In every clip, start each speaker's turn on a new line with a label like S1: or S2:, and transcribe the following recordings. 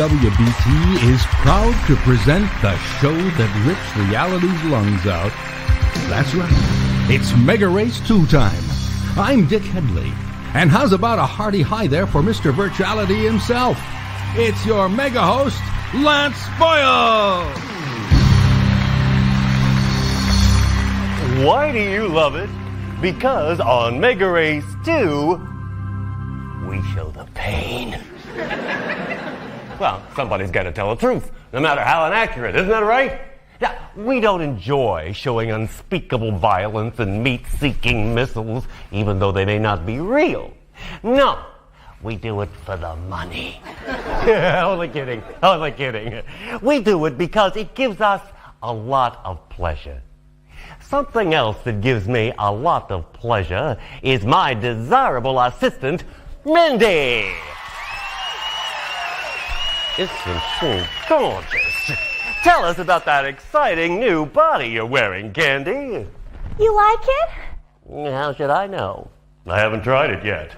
S1: WBT is proud to present the show that rips reality's lungs out. That's right, it's Megarace 2 time. I'm Dick Headley, and how's about a hearty hi there for Mr. Virtuality himself? It's your mega host, Lance Boyle!
S2: Why do you love it? Because on Megarace 2, we show the pain. Well, somebody's got to tell the truth, no matter how inaccurate, isn't that right? Now, we don't enjoy showing unspeakable violence and meat-seeking missiles, even though they may not be real. No, we do it for the money. Only kidding, only kidding. We do it because it gives us a lot of pleasure. Something else that gives me a lot of pleasure is my desirable assistant, Mindy. Isn't she gorgeous? Tell us about that exciting new body you're wearing, Candy.
S3: You like it?
S2: How should I know? I haven't tried it yet.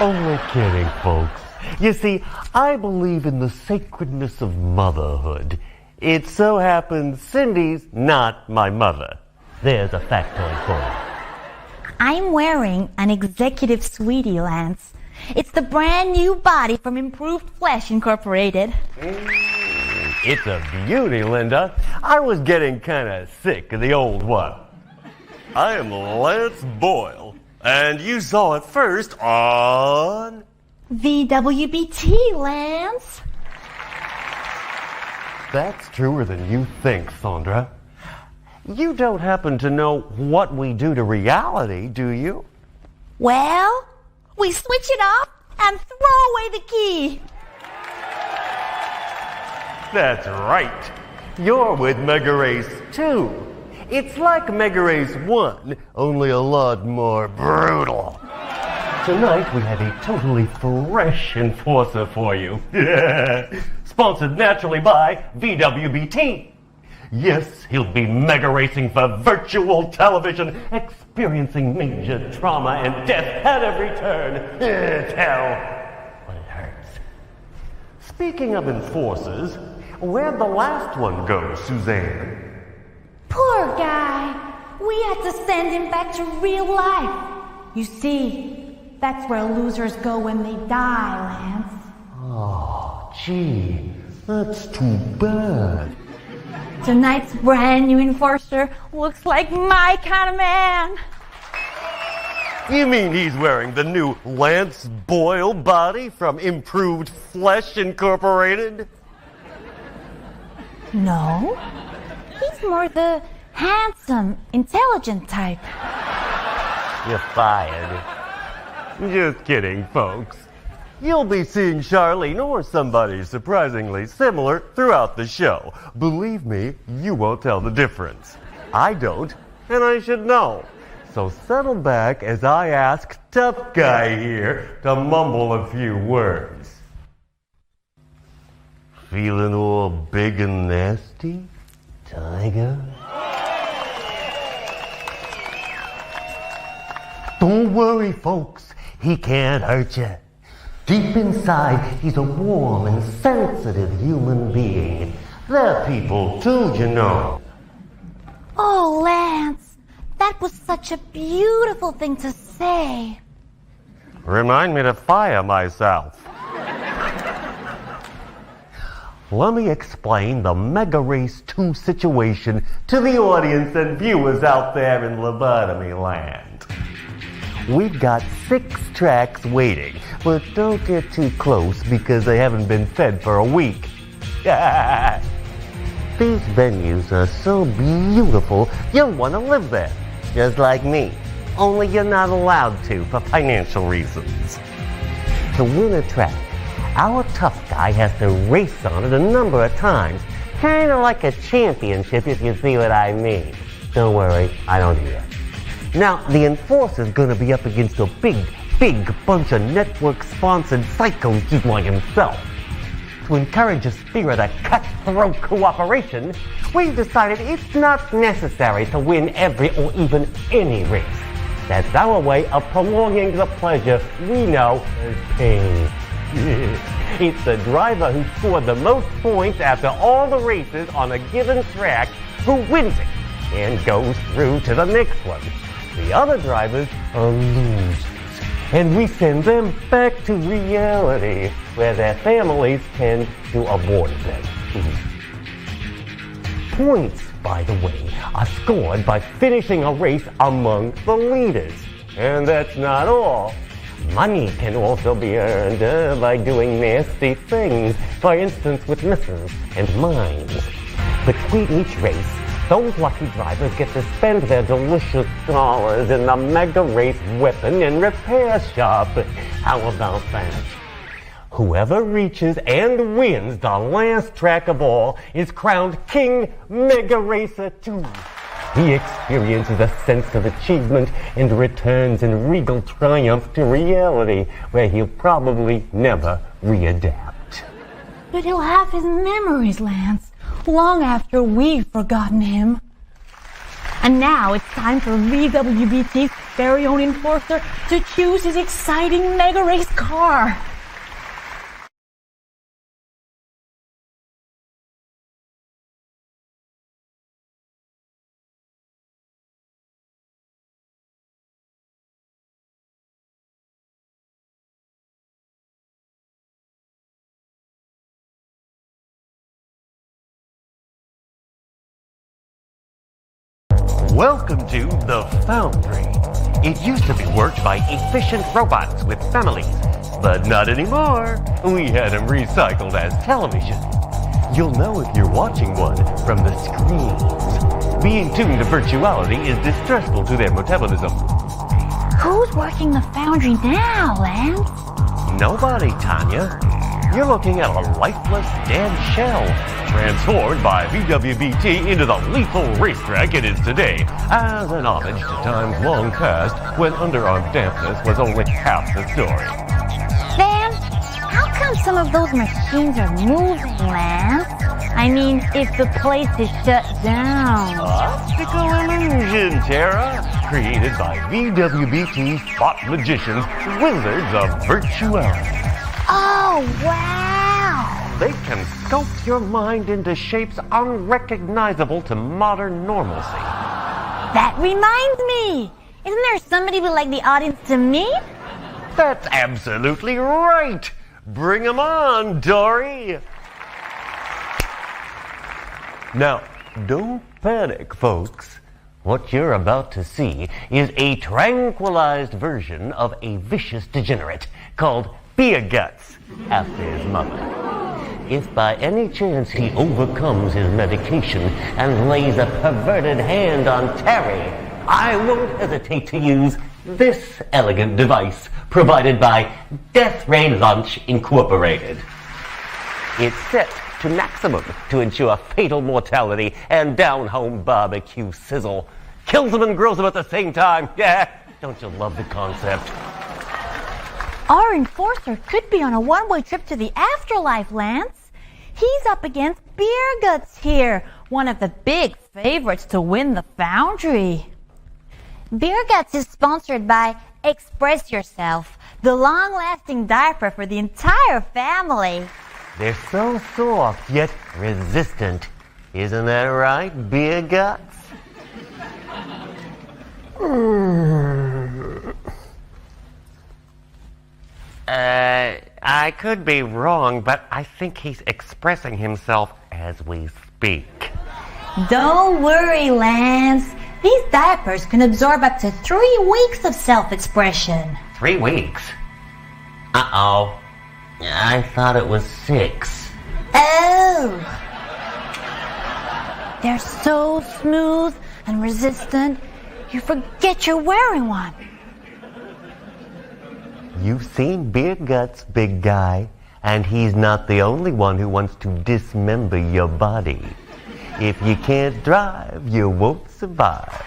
S2: Only kidding, folks. You see, I believe in the sacredness of motherhood. It so happens Cindy's not my mother. There's a factoid for you.
S3: I'm wearing an executive sweetie, Lance. It's the brand new body from Improved Flesh Incorporated.
S2: It's a beauty, Linda. I was getting kind of sick of the old one. I am Lance Boyle, and you saw it first on...
S3: VWBT, Lance.
S2: That's truer than you think, Sandra. You don't happen to know what we do to reality, do you?
S3: Well, we switch it off and throw away the key.
S2: That's right. You're with Megarace 2. It's like Megarace 1, only a lot more brutal. Tonight we have a totally fresh enforcer for you. Sponsored naturally by VWBT. Yes, he'll be mega racing for virtual television, experiencing major trauma and death at every turn. It's hell, but it hurts. Speaking of enforcers, where'd the last one go, Suzanne?
S3: Poor guy. We had to send him back to real life. You see, that's where losers go when they die, Lance.
S2: Oh, gee, that's too bad.
S3: Tonight's brand new enforcer looks like my kind of man.
S2: You mean he's wearing the new Lance Boyle body from Improved Flesh Incorporated?
S3: No. He's more the handsome, intelligent type.
S2: You're fired. Just kidding, folks. You'll be seeing Charlene or somebody surprisingly similar throughout the show. Believe me, you won't tell the difference. I don't, and I should know. So settle back as I ask Tough Guy here to mumble a few words. Feeling all big and nasty, Tiger? Don't worry, folks. He can't hurt you. Deep inside, he's a warm and sensitive human being. They're people too, you know.
S3: Oh, Lance, that was such a beautiful thing to say.
S2: Remind me to fire myself. Let me explain the Megarace 2 situation to the audience and viewers out there in lobotomy land. We've got 6 tracks waiting, but don't get too close because they haven't been fed for a week. These venues are so beautiful, you'll want to live there, just like me. Only you're not allowed to for financial reasons. To win a track, our tough guy has to race on it a number of times, kind of like a championship if you see what I mean. Don't worry, I don't hear. Now, the enforcer's gonna be up against a big bunch of network-sponsored psychos just like himself. To encourage a spirit of cutthroat cooperation, we've decided it's not necessary to win every or even any race. That's our way of prolonging the pleasure we know as pain. It's the driver who scored the most points after all the races on a given track who wins it and goes through to the next one. The other drivers are losers, and we send them back to reality, where their families tend to avoid them. Points, by the way, are scored by finishing a race among the leaders. And that's not all. Money can also be earned by doing nasty things, for instance with missiles and mines. Between each race, those lucky drivers get to spend their delicious dollars in the Megarace weapon and repair shop. How about that? Whoever reaches and wins the last track of all is crowned King Megaracer 2. He experiences a sense of achievement and returns in regal triumph to reality, where he'll probably never readapt.
S3: But he'll have his memories, Lance, long after we've forgotten him. And now it's time for VWBT's very own enforcer to choose his exciting Megarace car.
S2: Welcome to the Foundry. It used to be worked by efficient robots with families, but not anymore. We had them recycled as television. You'll know if you're watching one from the screens. Being tuned to virtuality is distressful to their metabolism.
S3: Who's working the Foundry now, Lance?
S2: Nobody, Tanya. You're looking at a lifeless, dead shell, transformed by VWBT into the lethal racetrack it is today, as an homage to times long past when underarm dampness was only half the story.
S3: Then, how come some of those machines are moving, Lance? I mean, if the place is shut down.
S2: Optical illusion, Tara, created by VWBT's spot magicians, wizards of virtuality.
S3: Oh, wow!
S2: They can sculpt your mind into shapes unrecognizable to modern normalcy.
S3: That reminds me! Isn't there somebody we'd like the audience to meet?
S2: That's absolutely right! Bring 'em on, Dory! Now, don't panic, folks. What you're about to see is a tranquilized version of a vicious degenerate called Beer Guts, after his mother. If by any chance he overcomes his medication and lays a perverted hand on Terry, I won't hesitate to use this elegant device provided by Death Ray Lunch Incorporated. It's set to maximum to ensure fatal mortality and down-home barbecue sizzle. Kills them and grills them at the same time. Yeah, don't you love the concept?
S3: Our enforcer could be on a one-way trip to the afterlife, Lance. He's up against Beer Guts here, one of the big favorites to win the Foundry. Beer Guts is sponsored by Express Yourself, the long-lasting diaper for the entire family.
S2: They're so soft, yet resistant. Isn't that right, Beer Guts? I could be wrong, but I think he's expressing himself as we speak.
S3: Don't worry, Lance. These diapers can absorb up to 3 weeks of self-expression.
S2: 3 weeks? Uh-oh. I thought it was 6.
S3: Oh! They're so smooth and resistant, you forget you're wearing one.
S2: You've seen Beer Guts, big guy, and he's not the only one who wants to dismember your body. If you can't drive, you won't survive.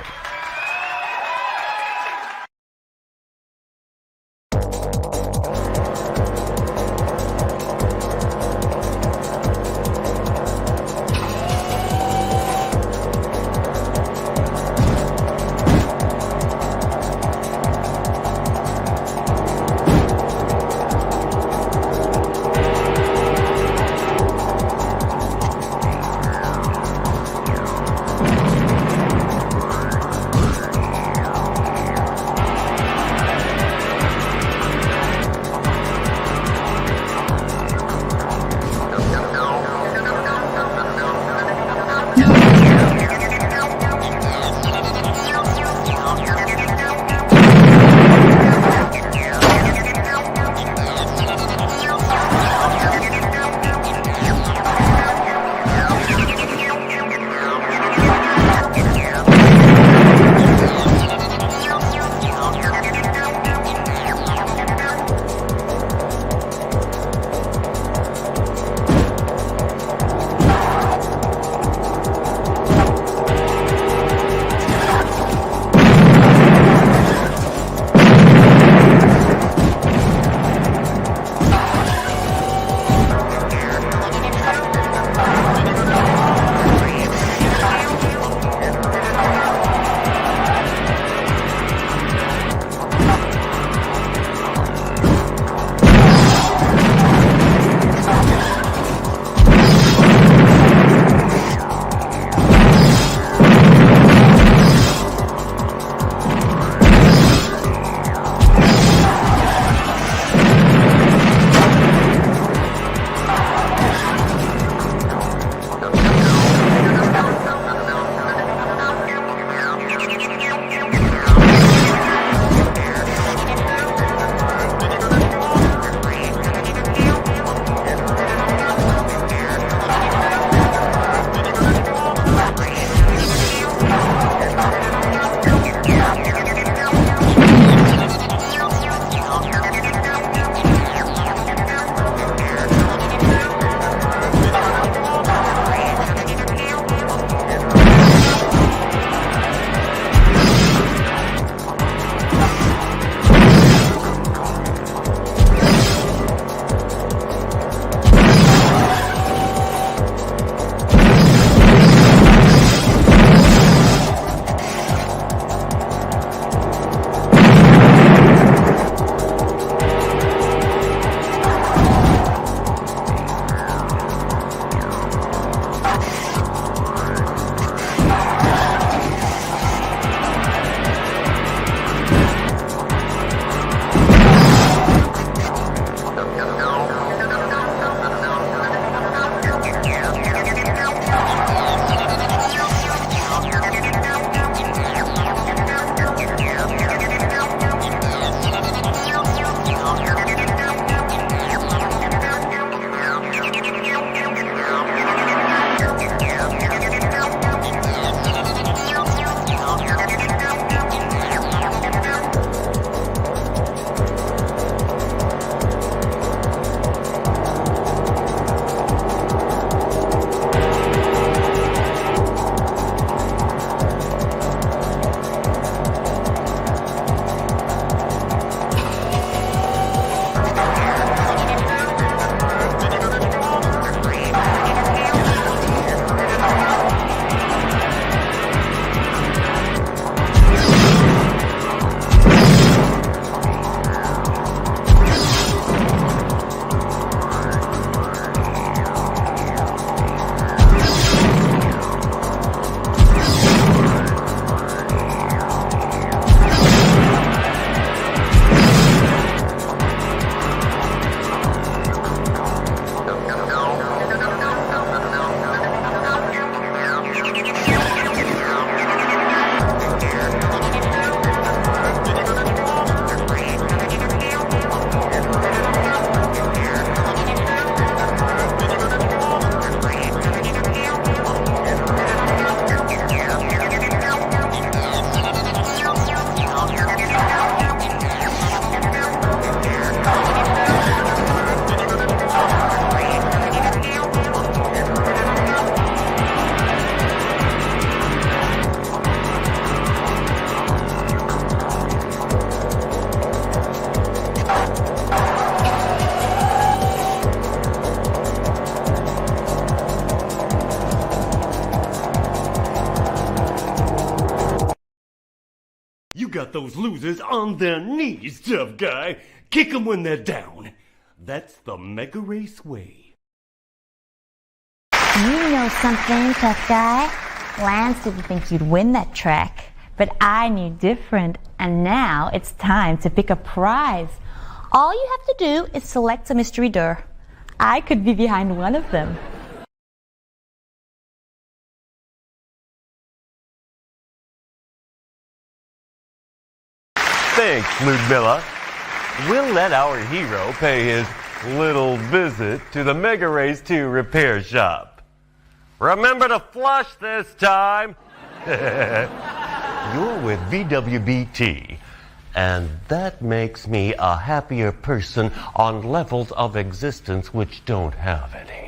S2: got those losers on their knees, tough guy. Kick them when they're down. That's the Megarace way.
S3: You know something, tough guy? Lance didn't think you'd win that track, but I knew different, and now it's time to pick a prize. All you have to do is select a mystery door. I could be behind one of them.
S2: Thanks, Ludmilla. We'll let our hero pay his little visit to the Megarace 2 repair shop. Remember to flush this time. You're with VWBT, and that makes me a happier person on levels of existence which don't have any.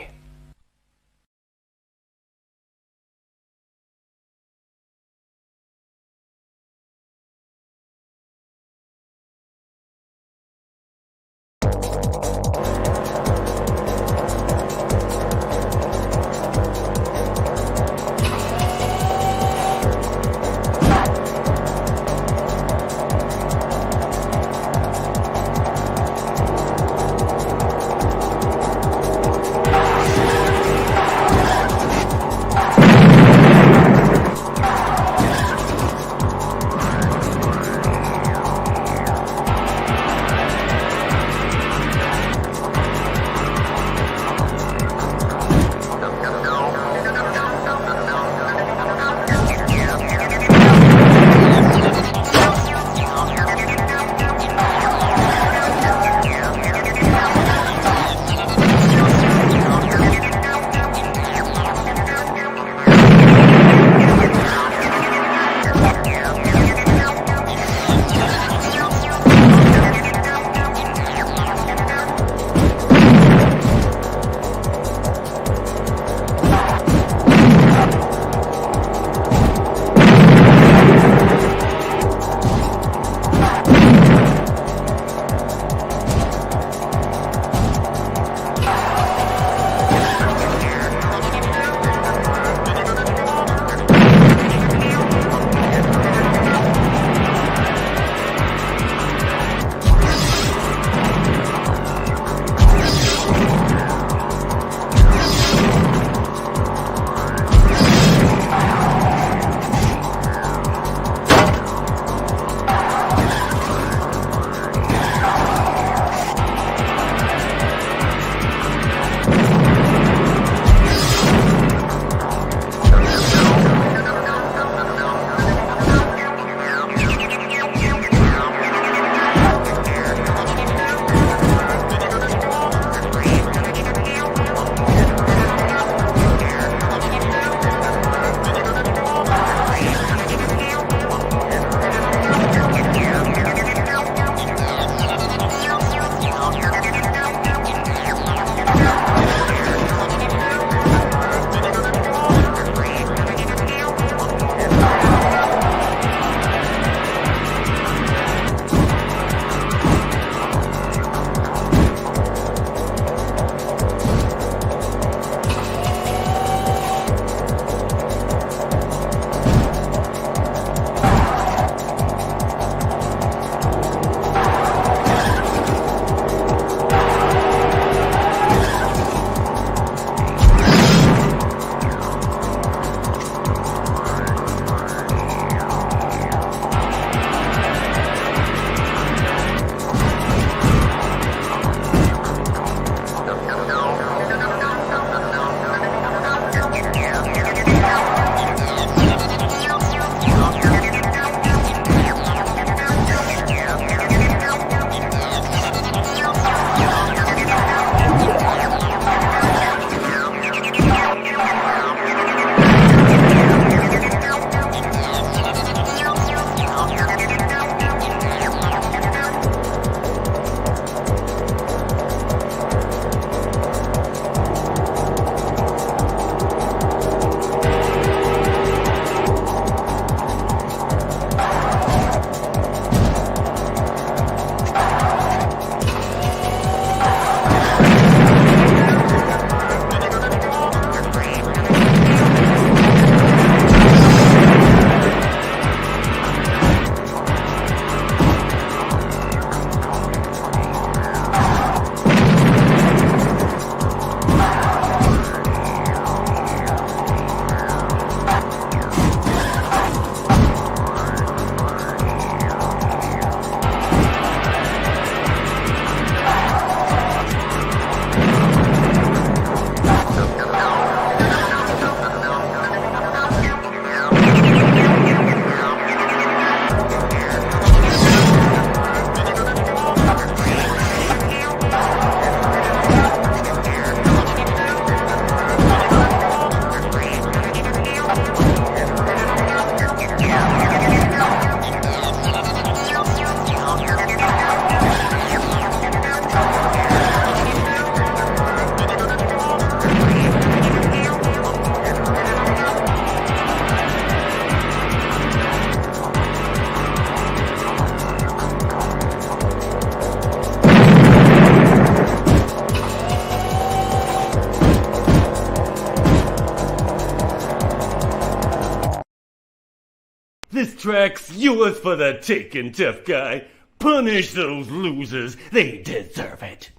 S2: track's yours for the taking, tough guy. Punish those losers. They deserve it.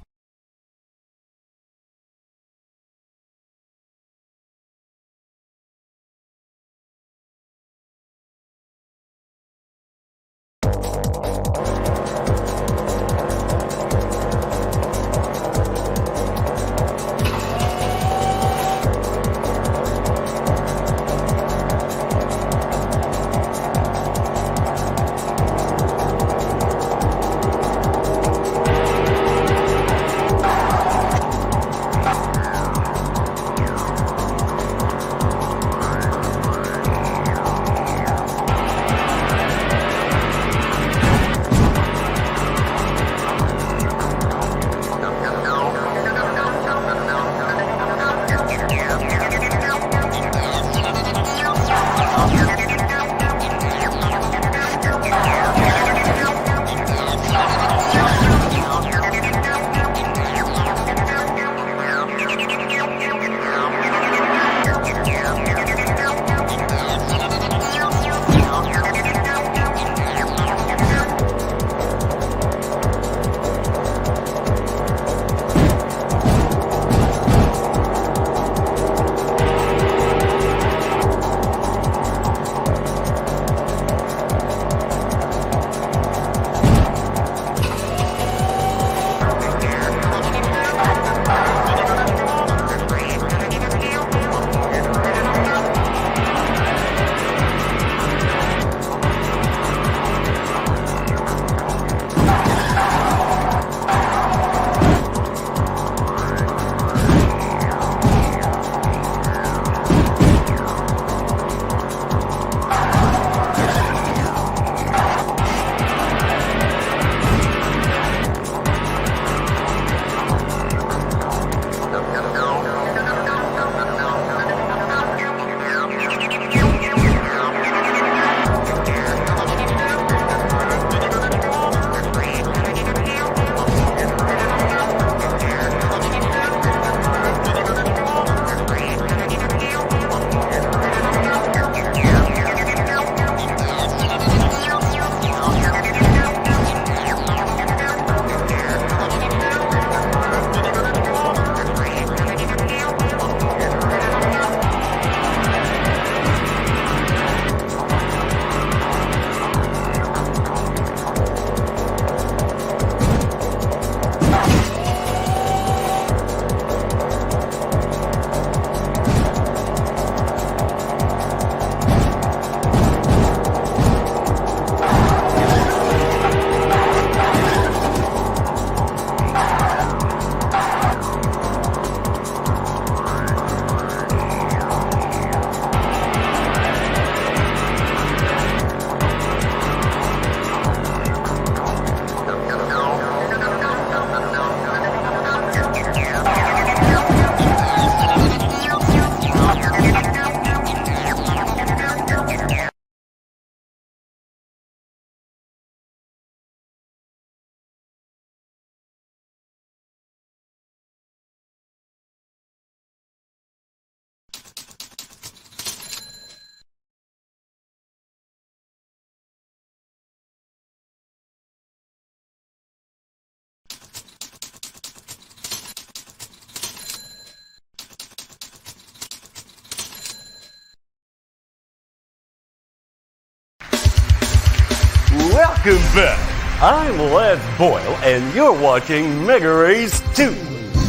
S2: Welcome back. I'm Lance Boyle, and you're watching Megarace 2,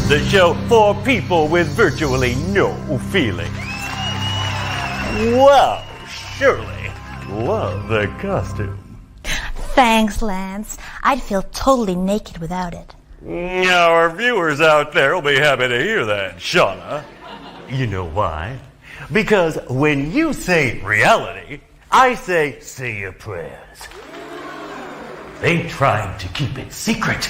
S2: the show for people with virtually no feelings. Wow, Shirley, love the costume.
S3: Thanks, Lance. I'd feel totally naked without it.
S2: Our viewers out there will be happy to hear that, Shauna. You know why? Because when you say reality, I say your prayers. They tried to keep it secret,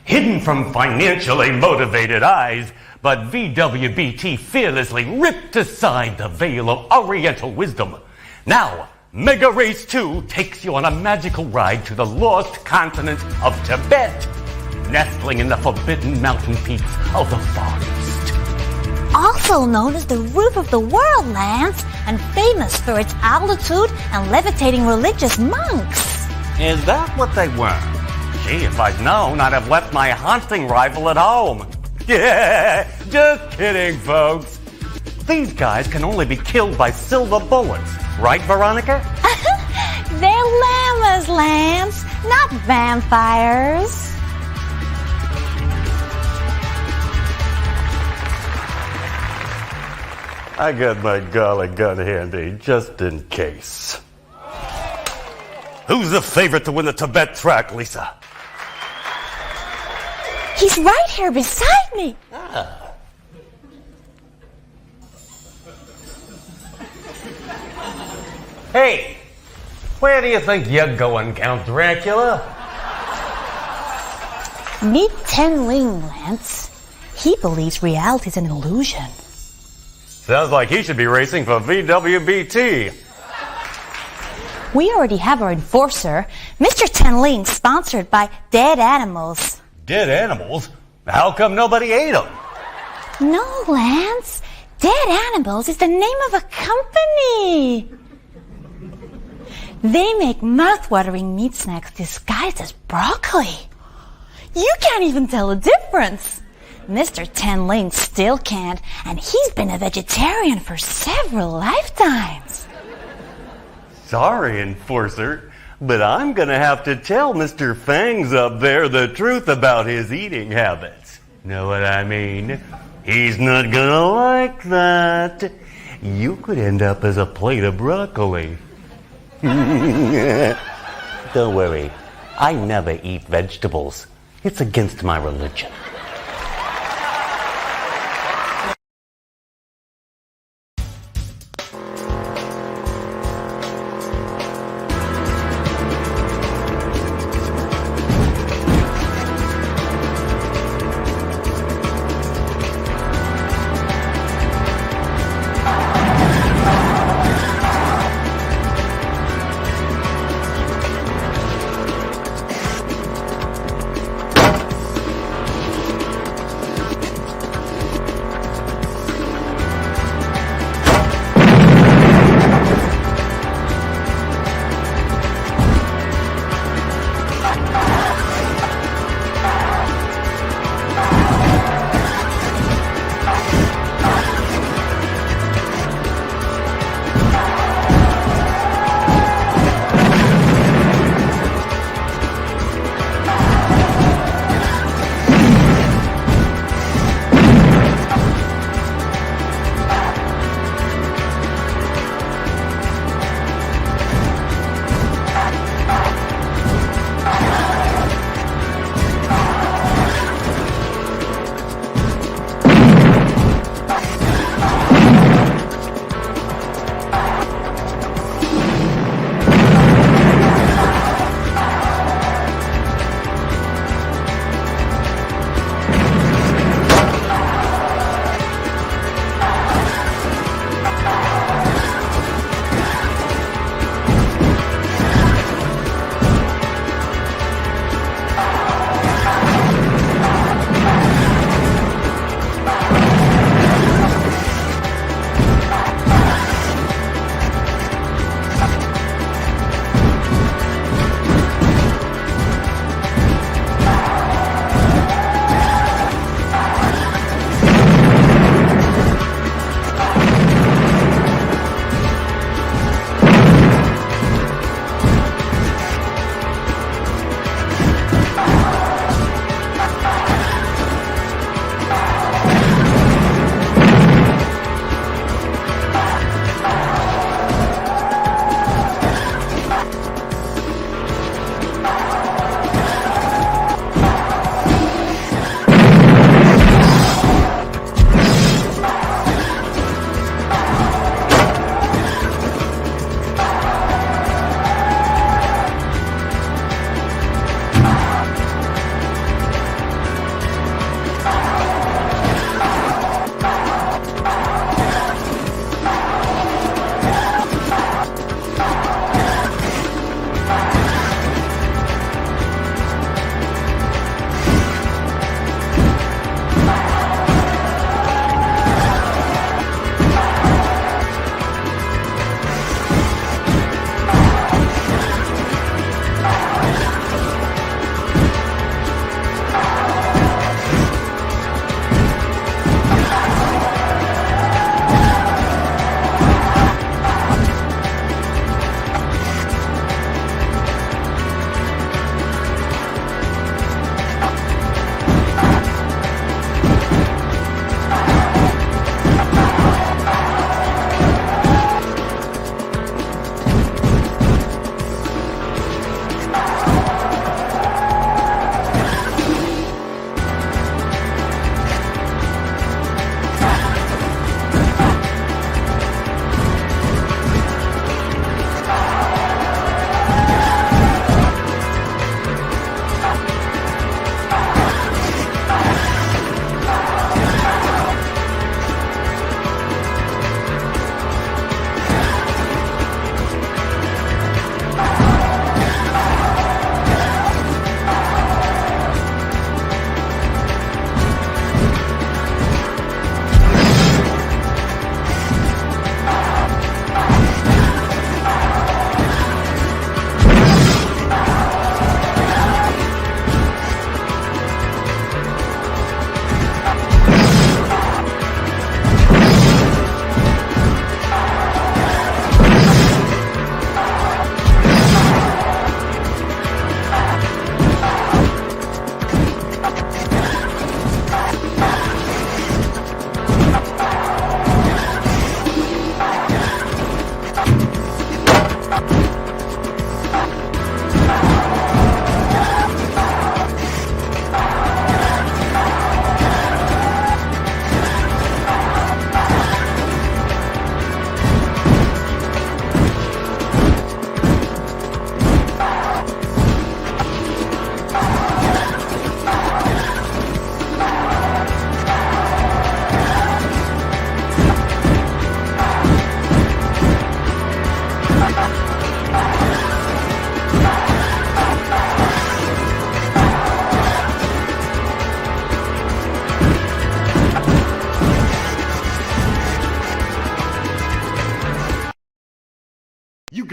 S2: hidden from financially motivated eyes, but VWBT fearlessly ripped aside the veil of Oriental wisdom. Now, Megarace 2 takes you on a magical ride to the lost continent of Tibet, nestling in the forbidden mountain peaks of the Far East.
S3: also known as the roof of the world, Lance, and famous for its altitude and levitating religious monks.
S2: Is that what they were? Gee, if I'd known, I'd have left my hunting rifle at home. Yeah, just kidding, folks. These guys can only be killed by silver bullets. Right, Veronica?
S3: They're llamas, Lance, not vampires.
S2: I got my golly gun handy, just in case. Who's the favorite to win the Tibet track, Lisa?
S3: He's right here beside me.
S2: Hey, where do you think you're going, Count Dracula?
S3: Meet Ten Ling, Lance. He believes reality's an illusion.
S2: Sounds like he should be racing for VWBT.
S3: We already have our enforcer, Mr. Ten Ling, sponsored by Dead Animals.
S2: Dead animals? How come nobody ate them?
S3: No, Lance. Dead Animals is the name of a company. They make mouth-watering meat snacks disguised as broccoli. You can't even tell the difference. Mr. Ten Ling still can't, and he's been a vegetarian for several lifetimes.
S2: Sorry, Enforcer, but I'm gonna have to tell Mr. Fangs up there the truth about his eating habits. Know what I mean? He's not gonna like that. You could end up as a plate of broccoli. Don't worry, I never eat vegetables. It's against my religion.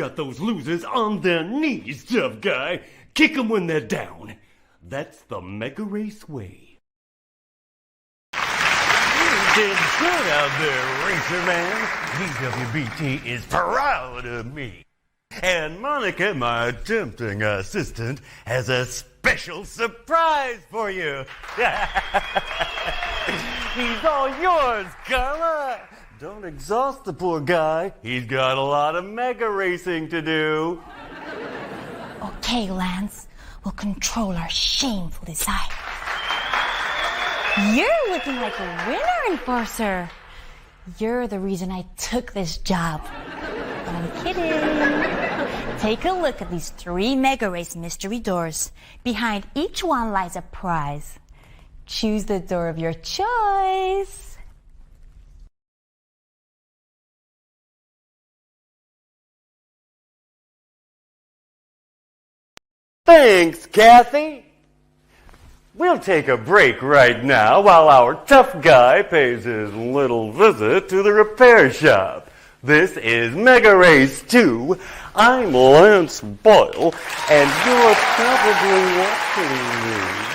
S2: got those losers on their knees, tough guy. Kick them when they're down. That's the Megarace way. You did good out there, Racer Man. BWBT is proud of me. And Monica, my tempting assistant, has a special surprise for you. He's all yours, Carla. Don't exhaust the poor guy. He's got a lot of mega racing to do.
S3: Okay, Lance, we'll control our shameful desire. You're looking like a winner, Enforcer. You're the reason I took this job. But I'm kidding. Take a look at these 3 Megarace mystery doors. Behind each one lies a prize. Choose the door of your choice.
S2: Thanks, Kathy. We'll take a break right now while our tough guy pays his little visit to the repair shop. This is Megarace 2. I'm Lance Boyle, and you're probably watching me.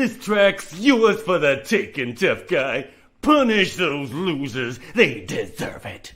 S2: This track's yours for the taking, tough guy. Punish those losers. They deserve it.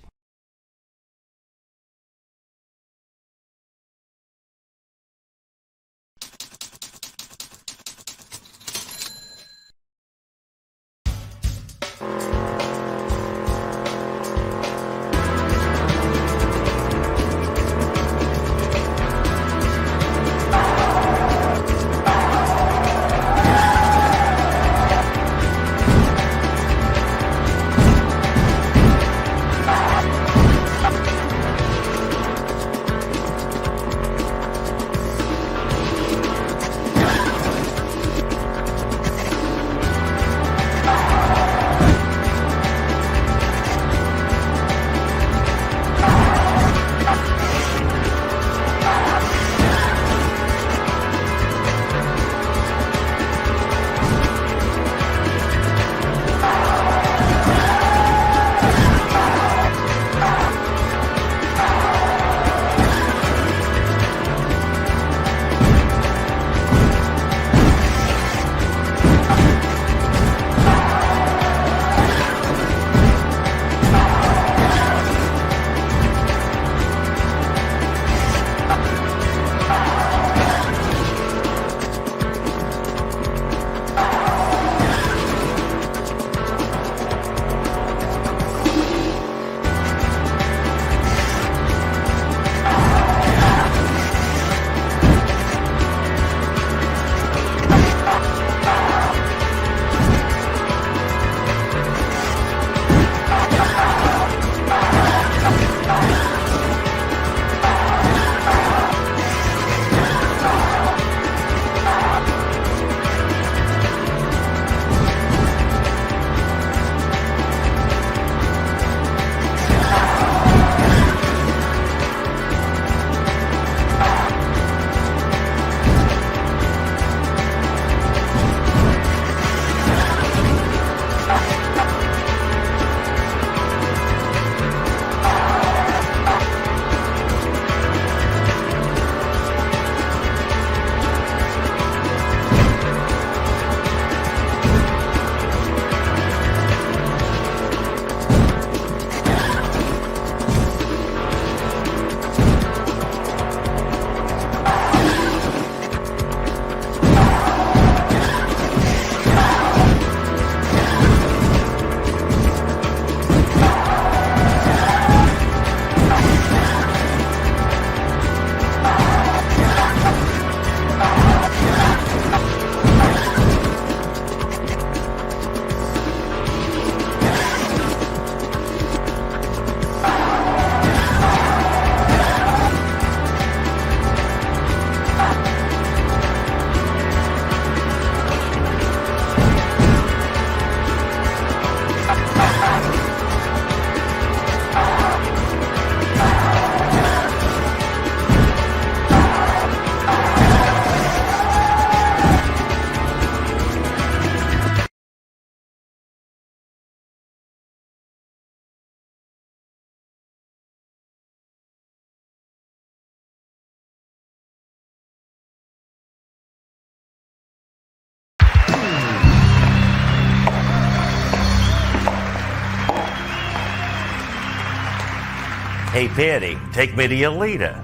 S4: Hey, Patty, take me to your leader.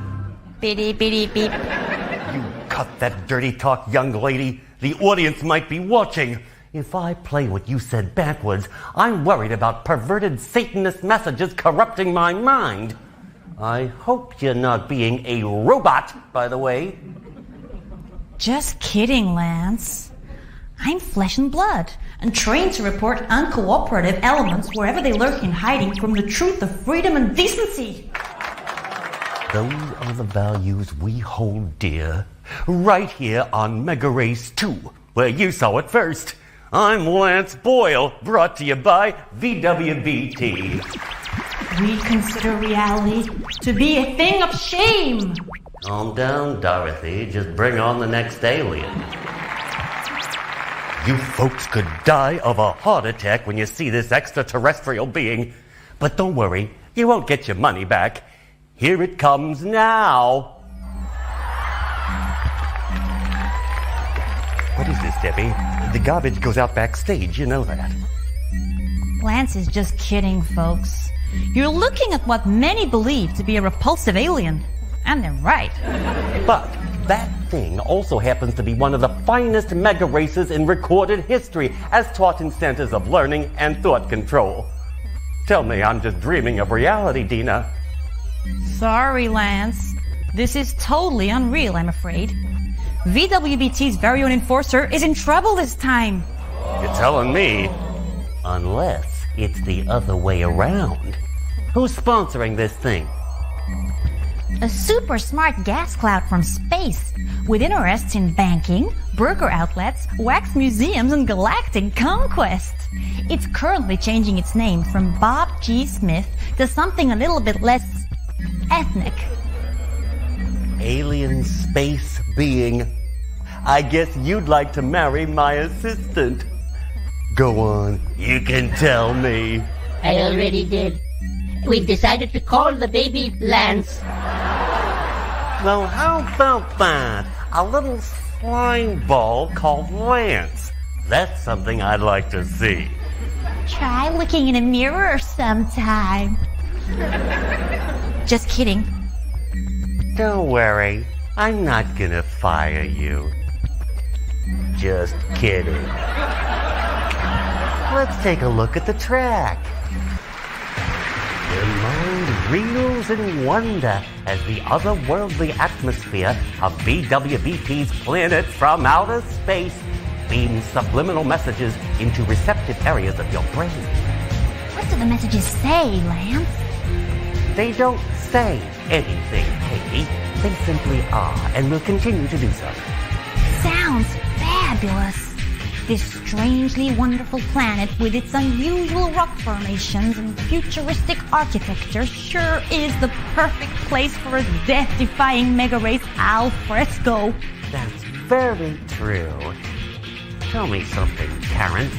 S3: Beep, beep, beep.
S4: You cut that dirty talk, young lady. The audience might be watching. If I play what you said backwards, I'm worried about perverted Satanist messages corrupting my mind. I hope you're not being a robot, by the way.
S3: Just kidding, Lance. I'm flesh and blood, and trained to report uncooperative elements wherever they lurk in hiding from the truth of freedom and decency.
S4: Those are the values we hold dear, right here on Megarace 2, where you saw it first. I'm Lance Boyle, brought to you by VWBT.
S3: We consider reality to be a thing of shame.
S4: Calm down, Dorothy. Just bring on the next alien. You folks could die of a heart attack when you see this extraterrestrial being. But don't worry, you won't get your money back. Here it comes now. What is this? Debbie. The garbage goes out backstage, you know that.
S3: Lance is just kidding, folks. You're looking at what many believe to be a repulsive alien. And they're right.
S4: But that thing also happens to be one of the finest mega races in recorded history, as taught in centers of learning and thought control. Tell me I'm just dreaming of reality, Dina.
S3: Sorry, Lance. This is totally unreal, I'm afraid. VWBT's very own enforcer is in trouble this time.
S4: You're telling me? Unless it's the other way around. Who's sponsoring this thing?
S3: A super smart gas cloud from space with interests in banking, burger outlets, wax museums, and galactic conquest. It's currently changing its name from Bob G. Smith to something a little bit less ethnic.
S4: Alien space being. I guess you'd like to marry my assistant. Go on, you can tell me.
S5: I already did. We've decided to call the baby Lance.
S4: Well, how about that? A little slime ball called Lance. That's something I'd like to see.
S3: Try looking in a mirror sometime. Just kidding.
S4: Don't worry, I'm not gonna fire you. Just kidding. Let's take a look at the track. Your mind reels in wonder as the otherworldly atmosphere of BWBT's planet from outer space beams subliminal messages into receptive areas of your brain.
S3: What do the messages say, Lance?
S4: They don't say anything, Katie. They simply are, and will continue to do so.
S3: Sounds fabulous. This strangely wonderful planet with its unusual rock formations and futuristic architecture sure is the perfect place for a death-defying mega race al fresco.
S4: That's very true. Tell me something, Karen.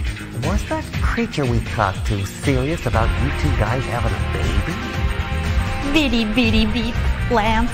S4: Was that creature we talked to serious about you two guys having a baby?
S3: Bitty bitty beep, Lance.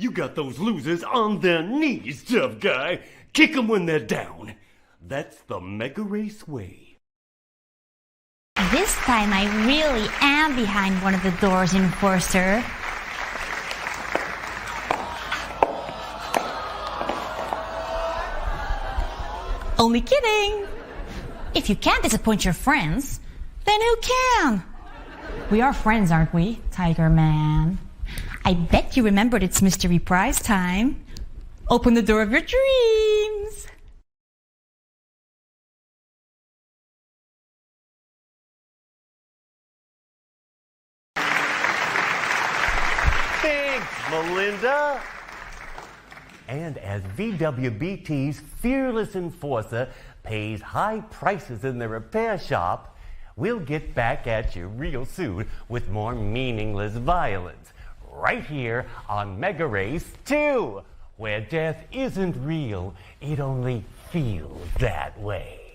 S2: You got those losers on their knees, tough guy. Kick them when they're down. That's the Megarace way.
S3: This time I really am behind one of the doors, Enforcer. Only kidding. If you can't disappoint your friends, then who can? We are friends, aren't we, Tiger Man? I bet you remembered it's mystery prize time. Open the door of your dreams.
S2: Thanks, Melinda.
S4: And as VWBT's fearless enforcer pays high prices in the repair shop, we'll get back at you real soon with more meaningless violence. Right here on Megarace 2, where death isn't real, it only feels that way.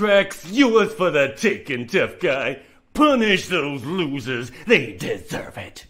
S2: Racetrack's yours for the taking, tough guy. Punish those losers. They deserve it.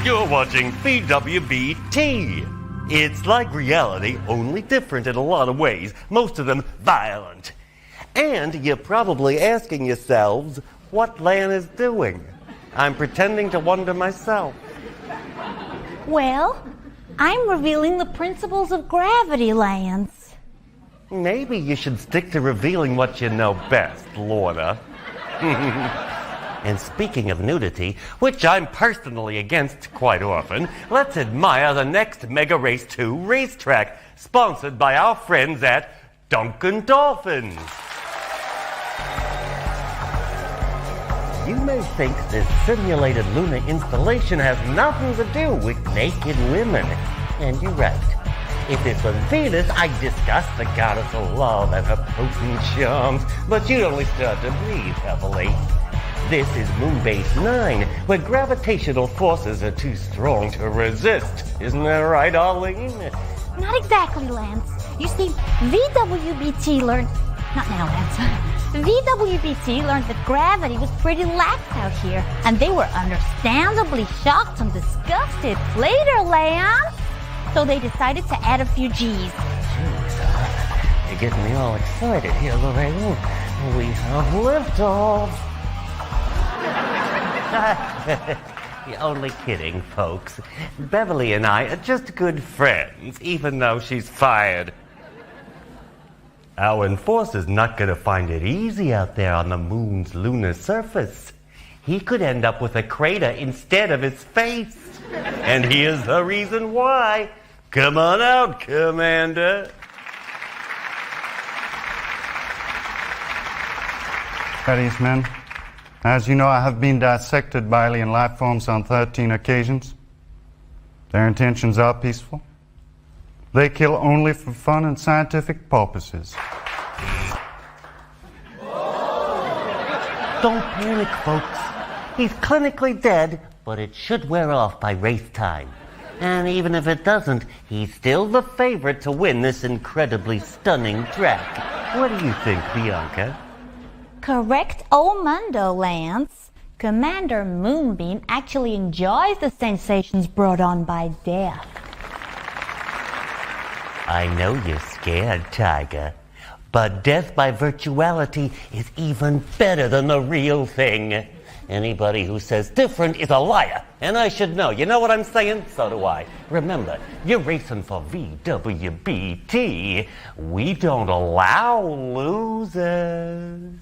S4: You're watching BWBT. It's like reality, only different in a lot of ways, most of them violent. And you're probably asking yourselves what Lan is doing. I'm pretending to wonder myself.
S3: Well, I'm revealing the principles of gravity, Lance.
S4: Maybe you should stick to revealing what you know best, Lorna. And speaking of nudity, which I'm personally against quite often, let's admire the next Megarace 2 racetrack, sponsored by our friends at Dunkin' Dolphins. You may think this simulated lunar installation has nothing to do with naked women. And you're right. If it was Venus, I'd discuss the goddess of love and her potent charms, but you'd only start to breathe heavily. This is Moonbase 9, where gravitational forces are too strong to resist. Isn't that right, Arlene?
S3: Not exactly, Lance. You see, VWBT learned... Not now, Lance. VWBT learned that gravity was pretty lax out here, and they were understandably shocked and disgusted. Later, Lance! So they decided to add a few G's.
S4: Jeez, you're getting me all excited here, Lorraine. We have liftoff. Only kidding, folks. Beverly and I are just good friends, even though she's fired. Our enforcer's not gonna find it easy out there on the moon's lunar surface. He could end up with a crater instead of his face. And here's the reason why. Come on out, Commander.
S6: At ease, men. As you know, I have been dissected by alien life forms on 13 occasions. Their intentions are peaceful. They kill only for fun and scientific purposes.
S4: Don't panic, folks. He's clinically dead, but it should wear off by race time. And even if it doesn't, he's still the favorite to win this incredibly stunning track. What do you think, Bianca?
S3: Correct, mundo, Lance. Commander Moonbeam actually enjoys the sensations brought on by death.
S4: I know you're scared, Tiger. But death by virtuality is even better than the real thing. Anybody who says different is a liar. And I should know. You know what I'm saying? So do I. Remember, you're racing for VWBT. We don't allow losers.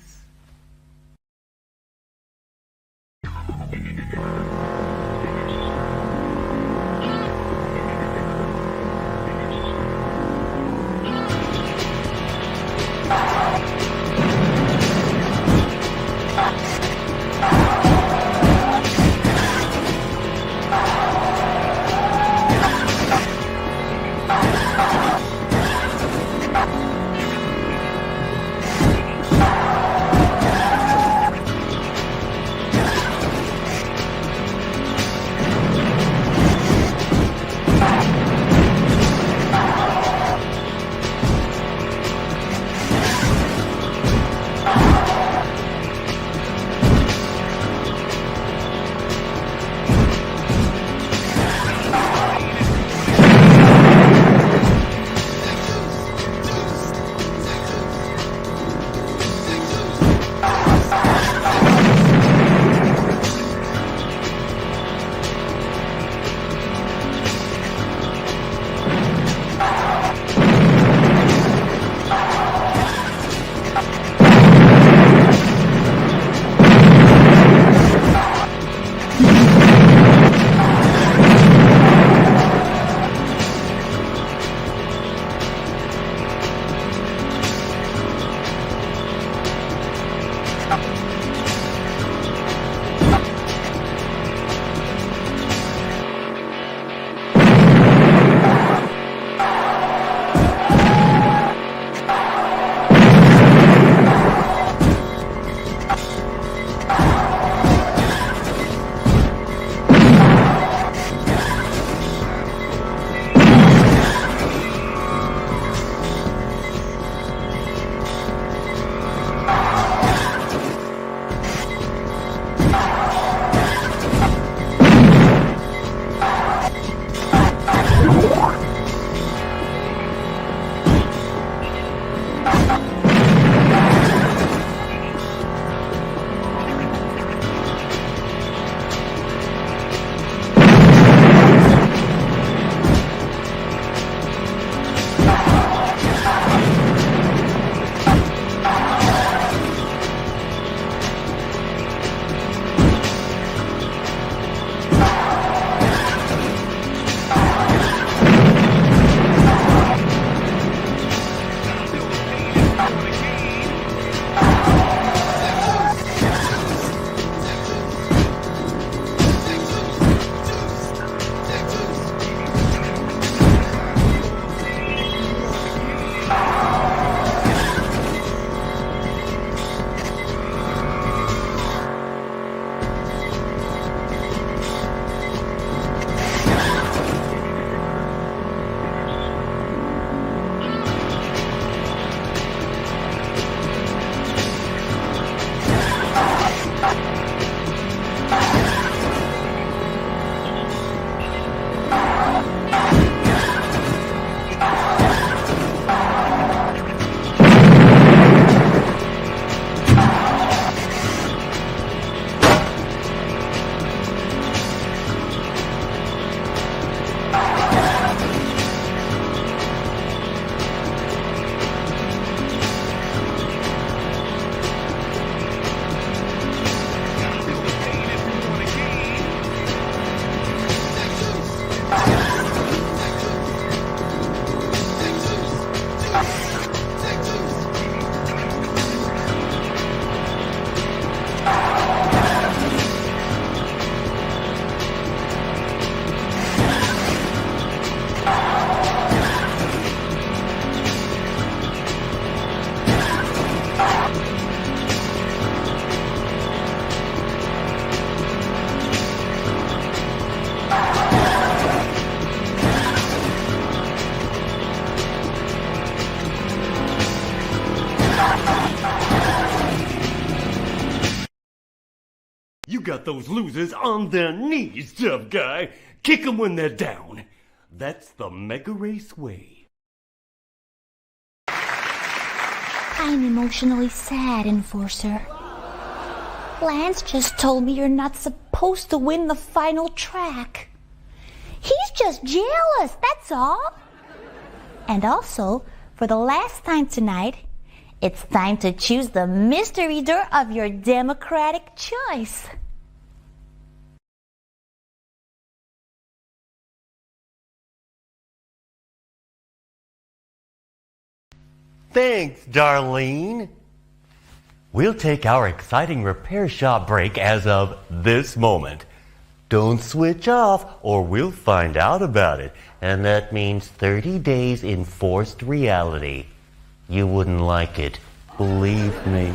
S2: those losers on their knees, tough guy. Kick them when they're down. That's the Megarace way.
S3: I'm emotionally sad, Enforcer. Lance just told me you're not supposed to win the final track. He's just jealous, that's all. And also, for the last time tonight, it's time to choose the mystery door of your democratic choice.
S4: Thanks, Darlene. We'll take our exciting repair shop break as of this moment. Don't switch off or we'll find out about it. And that means 30 days in forced reality. You wouldn't like it, believe me.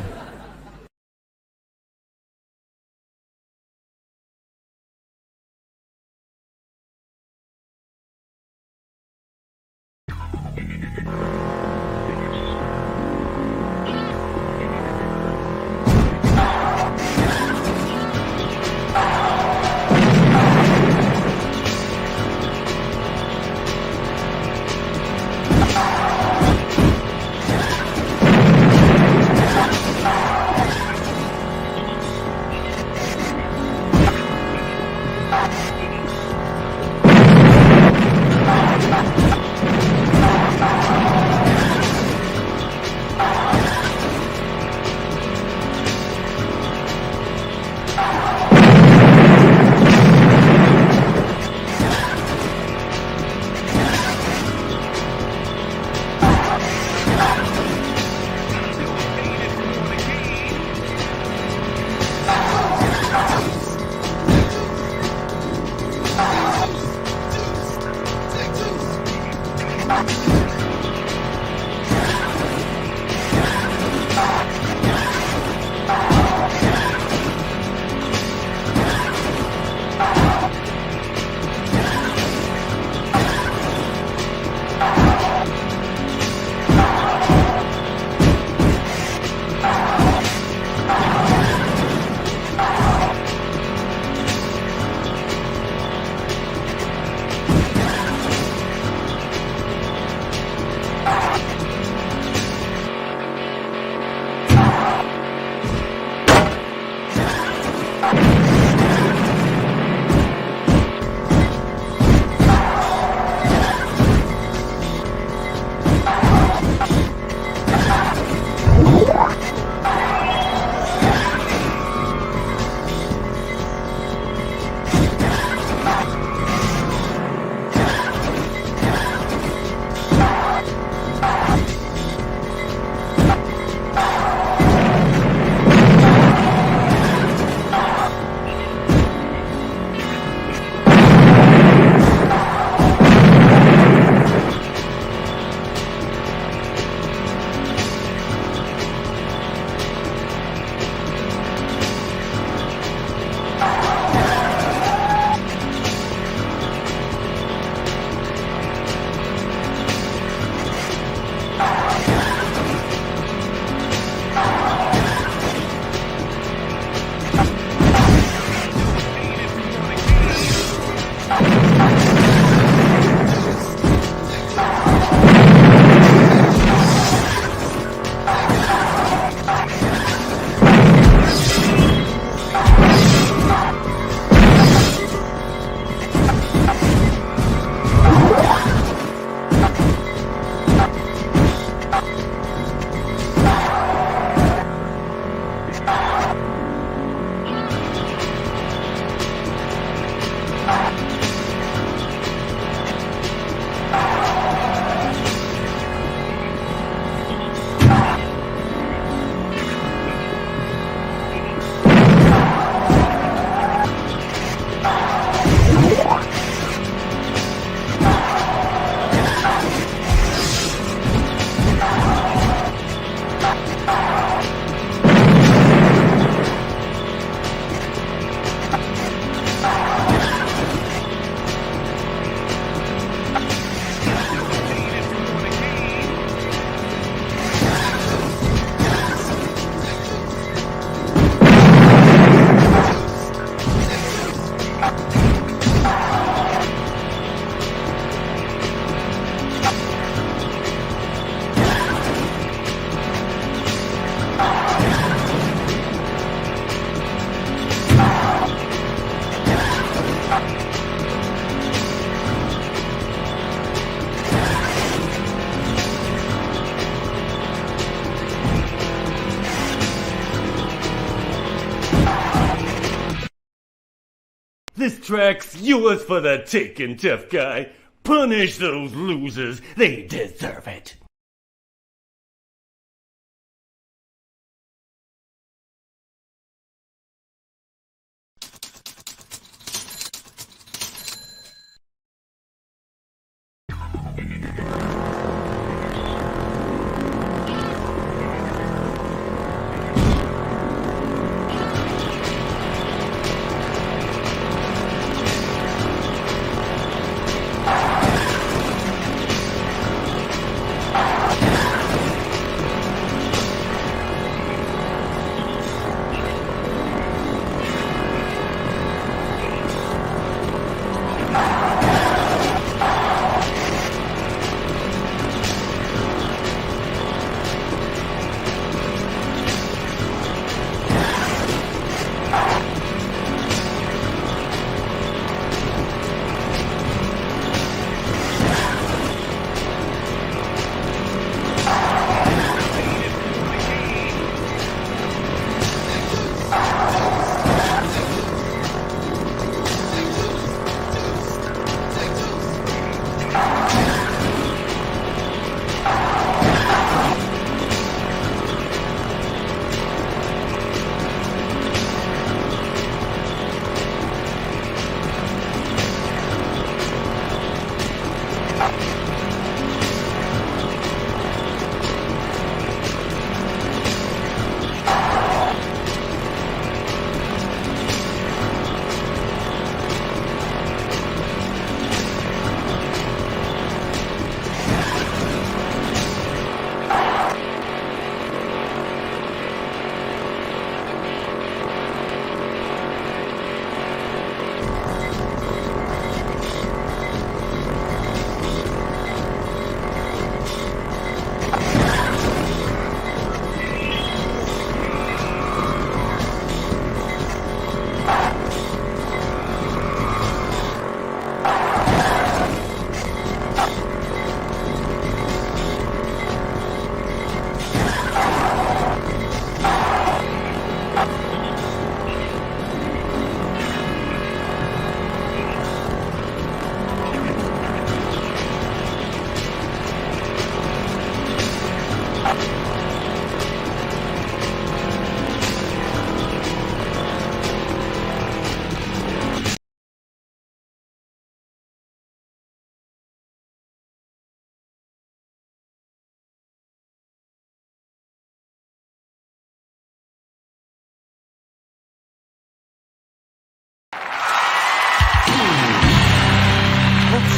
S2: track's yours for the taking, tough guy. Punish those losers. They deserve it.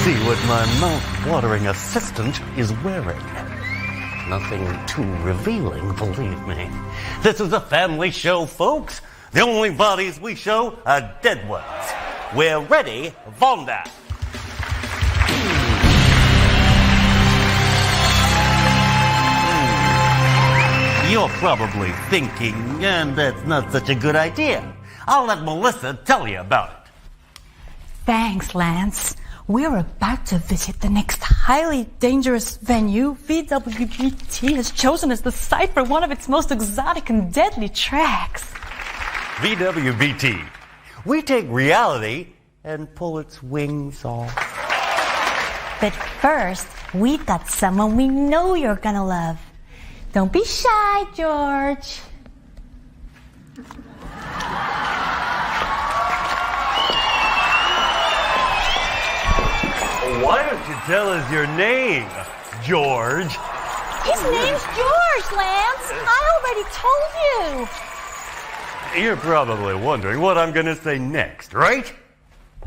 S4: See what my mouth-watering assistant is wearing. Nothing too revealing, believe me. This is a family show, folks. The only bodies we show are dead ones. We're ready, Vonda. You're probably thinking, and that's not such a good idea. I'll let Melissa tell you about it.
S3: Thanks, Lance. We're about to visit the next highly dangerous venue VWBT has chosen as the site for one of its most exotic and deadly tracks.
S4: VWBT. We take reality and pull its wings off.
S3: But first, we've got someone we know you're gonna love. Don't be shy, George.
S4: Why don't you tell us your name, George?
S3: His name's George, Lance. I already told you.
S4: You're probably wondering what I'm going to say next, right?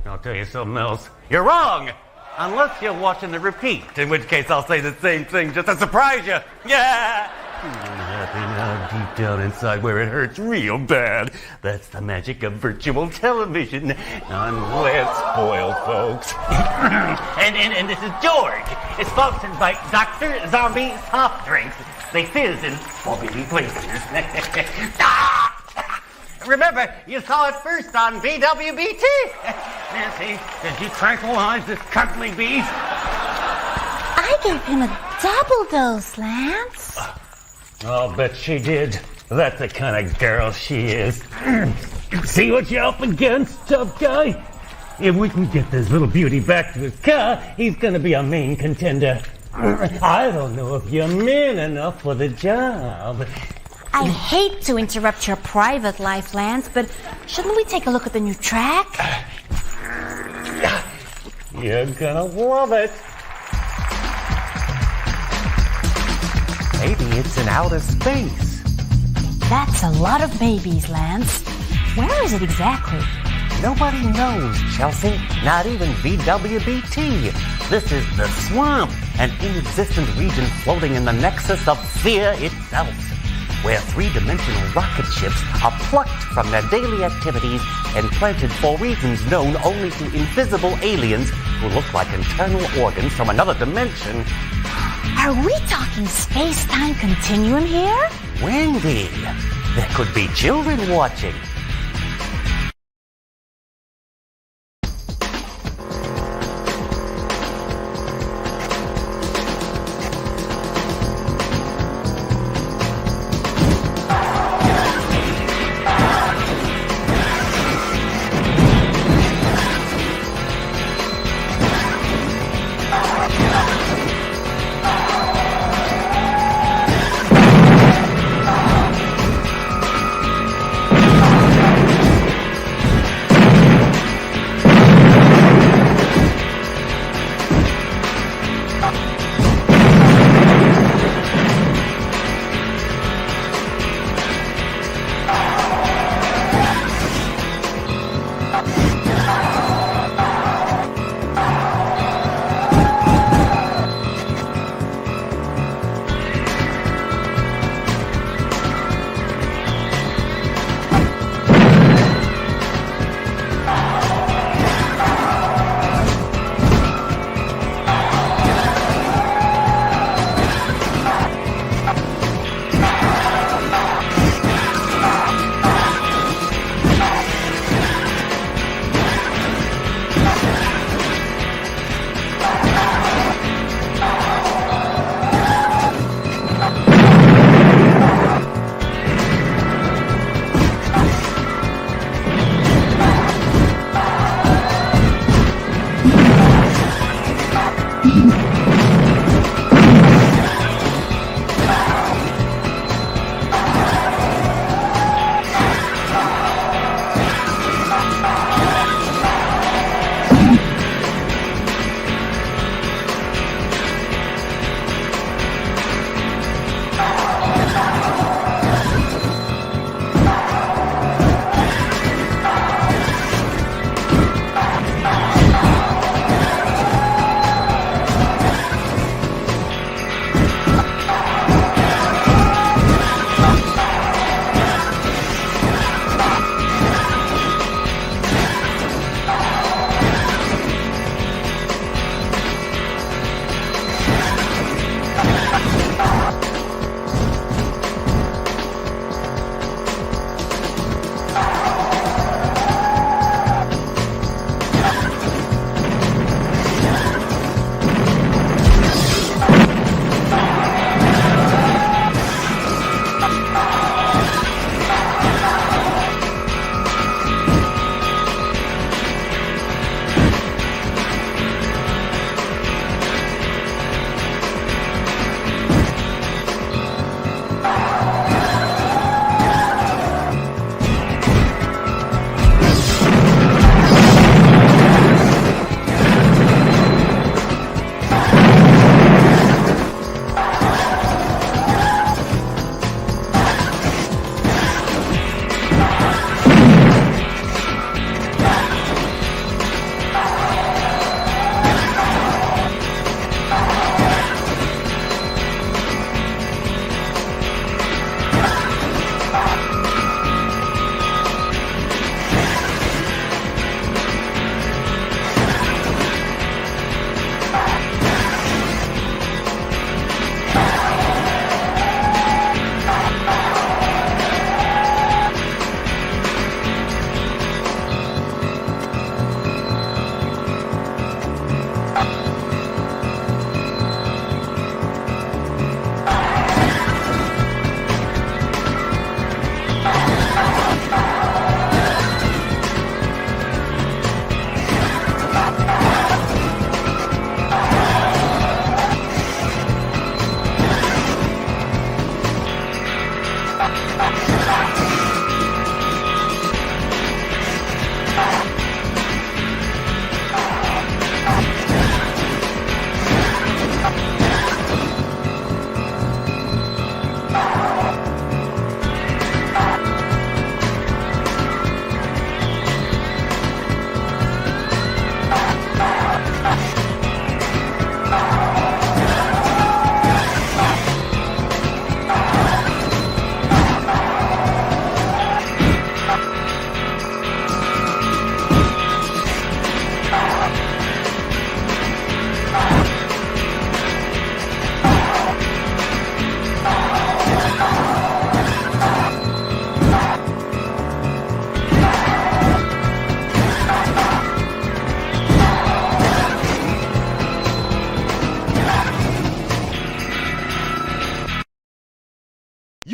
S4: I'll tell you something else. You're wrong! Unless you're watching the repeat, in which case I'll say the same thing just to surprise you. Yeah! I'm happy now, deep down inside where it hurts real bad. That's the magic of virtual television. I'm Lance Boyle, folks. and this is George. It's sponsored by Dr. Zombie Soft Drinks. They fizz in forbidden places. Remember, you saw it first on VWBT. Nancy, did you tranquilize this cuddly beast?
S3: I gave him a double dose, Lance.
S2: I'll bet she did. That's the kind of girl she is. See what you're up against, tough guy?
S7: If we can get this little beauty back to his car, he's gonna be our main contender. I don't know if you're man enough for the job.
S3: I hate to interrupt your private life, Lance, but shouldn't we take a look at the new track?
S7: You're gonna love it.
S4: Maybe it's in outer space.
S3: That's a lot of babies, Lance. Where is it exactly?
S4: Nobody knows, Chelsea. Not even VWBT. This is the swamp, an inexistent region floating in the nexus of fear itself, where three-dimensional rocket ships are plucked from their daily activities and planted for reasons known only to invisible aliens who look like internal organs from another dimension.
S3: Are we talking space-time continuum here?
S4: Wendy, there could be children watching.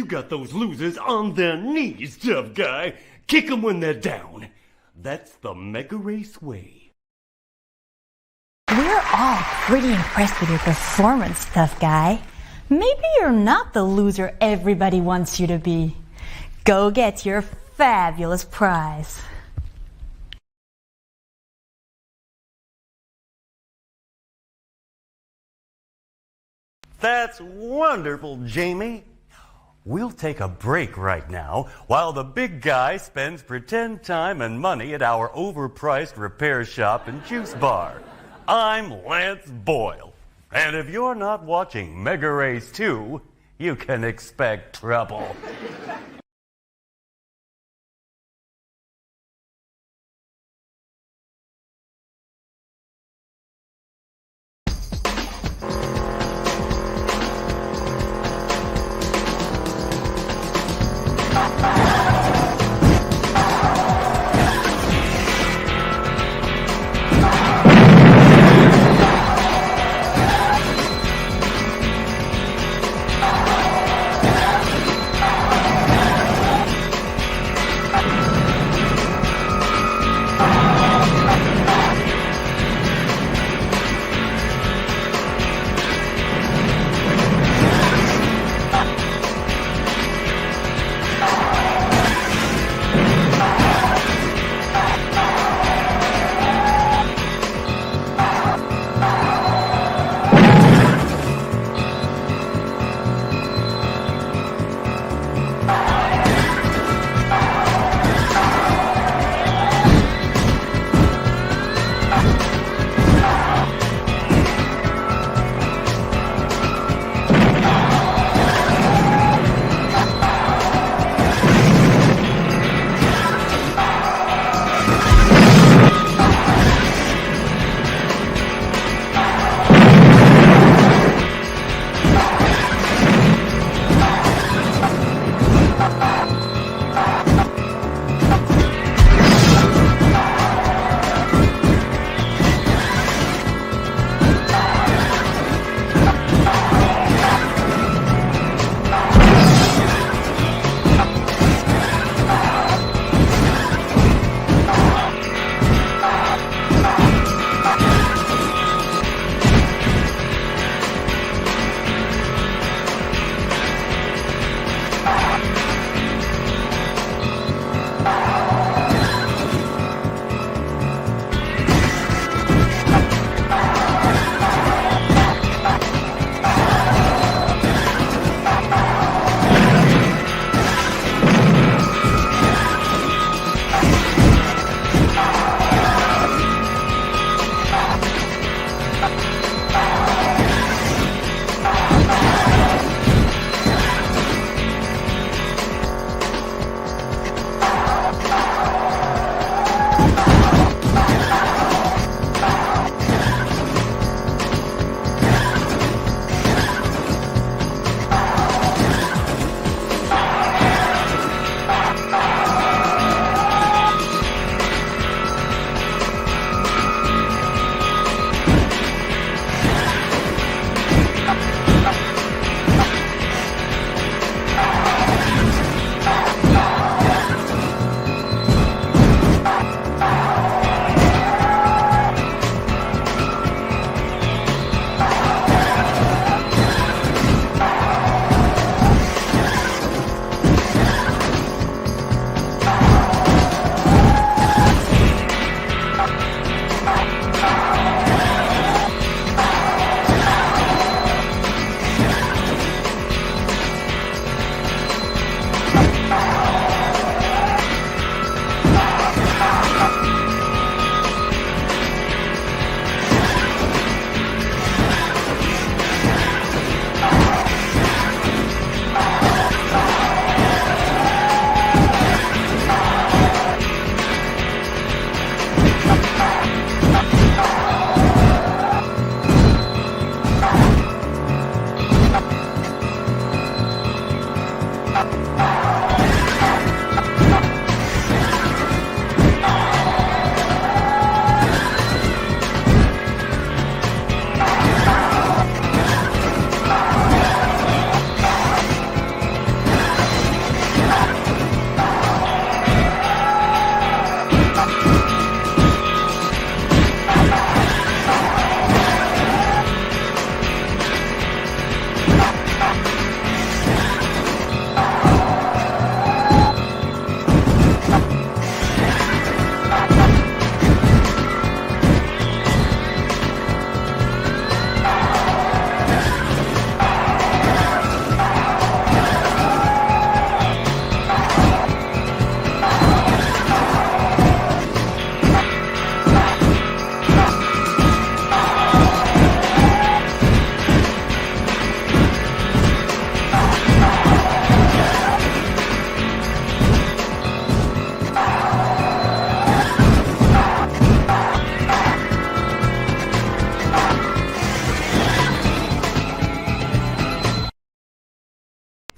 S2: You got those losers on their knees, tough guy. Kick them when they're down. That's the Megarace way.
S3: We're all pretty impressed with your performance, tough guy. Maybe you're not the loser everybody wants you to be. Go get your fabulous prize.
S4: That's wonderful, Jamie. We'll take a break right now while the big guy spends pretend time and money at our overpriced repair shop and juice bar. I'm Lance Boyle. And if you're not watching Megarace 2, you can expect trouble.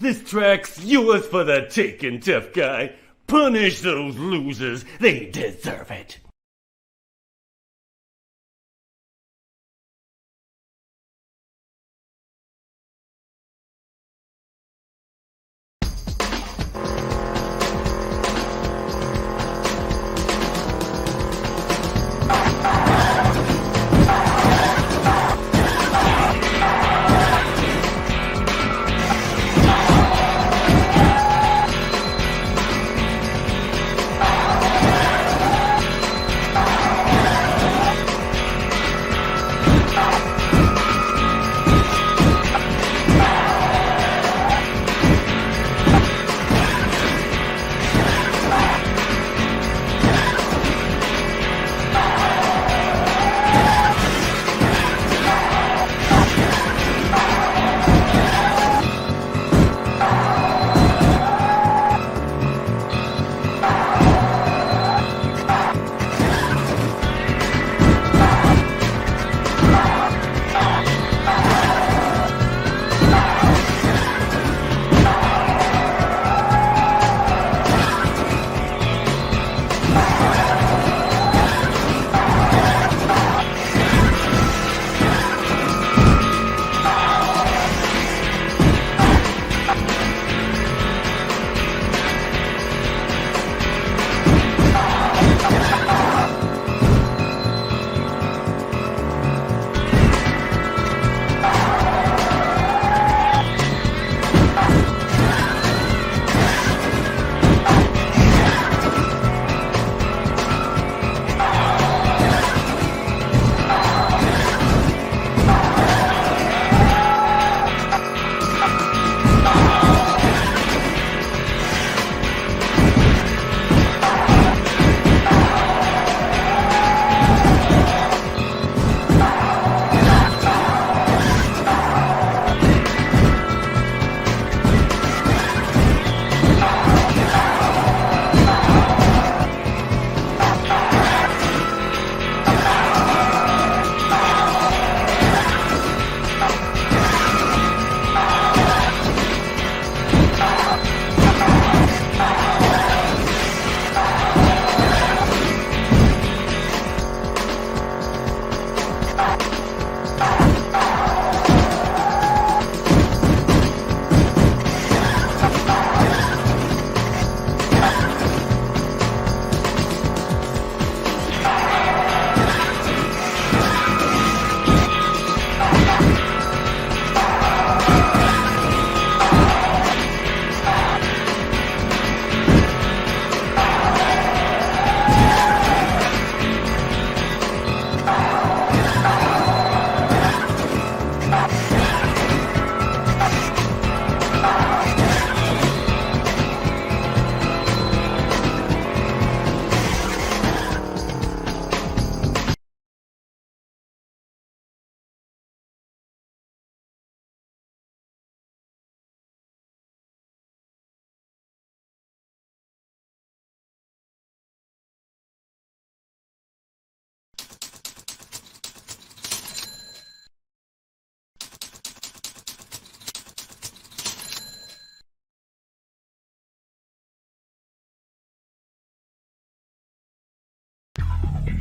S8: This track's yours for the taking, tough guy. Punish those losers. They deserve it.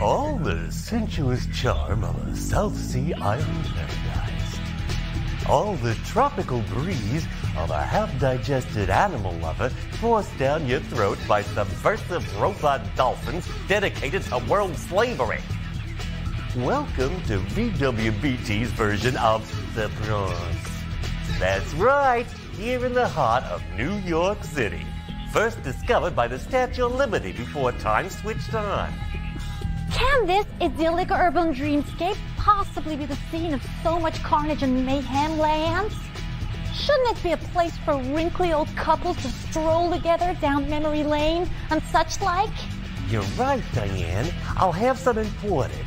S4: All the sensuous charm of a South Sea island paradise. All the tropical breeze of a half-digested animal lover forced down your throat by subversive robot dolphins dedicated to world slavery. Welcome to VWBT's version of the Bronx. That's right, here in the heart of New York City. First discovered by the Statue of Liberty before time switched on.
S3: Can this idyllic urban dreamscape possibly be the scene of so much carnage and mayhem, Lance? Shouldn't it be a place for wrinkly old couples to stroll together down memory lane and such like?
S4: You're right, Diane. I'll have some imported.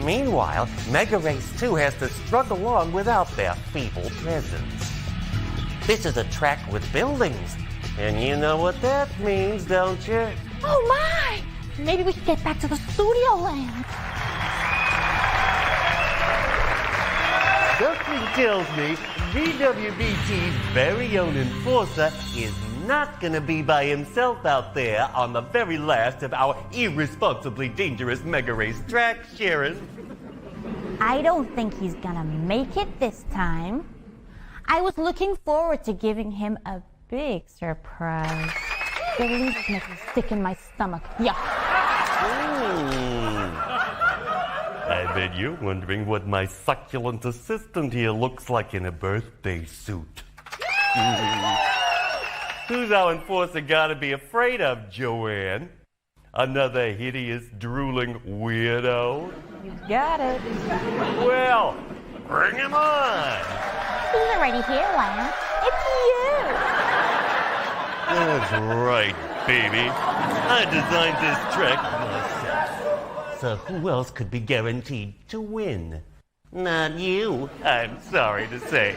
S4: Meanwhile, Megarace 2 has to struggle along without their feeble presence. This is a track with buildings, and you know what that means, don't you?
S3: Oh my! Maybe we can get back to the studio, Lance.
S4: Something tells me VWBT's very own enforcer is not gonna be by himself out there on the very last of our irresponsibly dangerous Megarace track sharers.
S3: I don't think he's gonna make it this time. I was looking forward to giving him a big surprise. The leaves make me sick in my stomach. Yeah.
S4: I bet you're wondering what my succulent assistant here looks like in a birthday suit. Who's our enforcer gotta be afraid of, Joanne? Another hideous, drooling weirdo?
S3: You got it.
S4: Well, bring him on!
S3: He's already here, Lance. It's you.
S4: That's right, baby. I designed this track myself. So who else could be guaranteed to win? Not you, I'm sorry to say.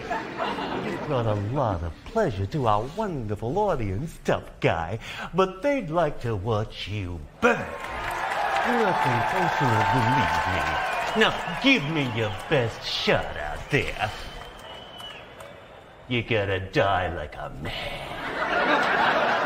S4: You brought a lot of pleasure to our wonderful audience, tough guy, but they'd like to watch you burn. Nothing personal, believe me. Now, give me your best shot out there. You gotta die like a man.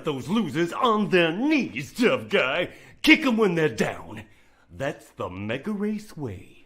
S8: Get those losers on their knees, tough guy. Kick 'em when they're down. That's the Megarace way.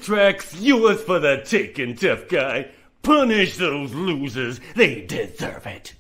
S8: track's yours for the taking, tough guy. Punish those losers. They deserve it.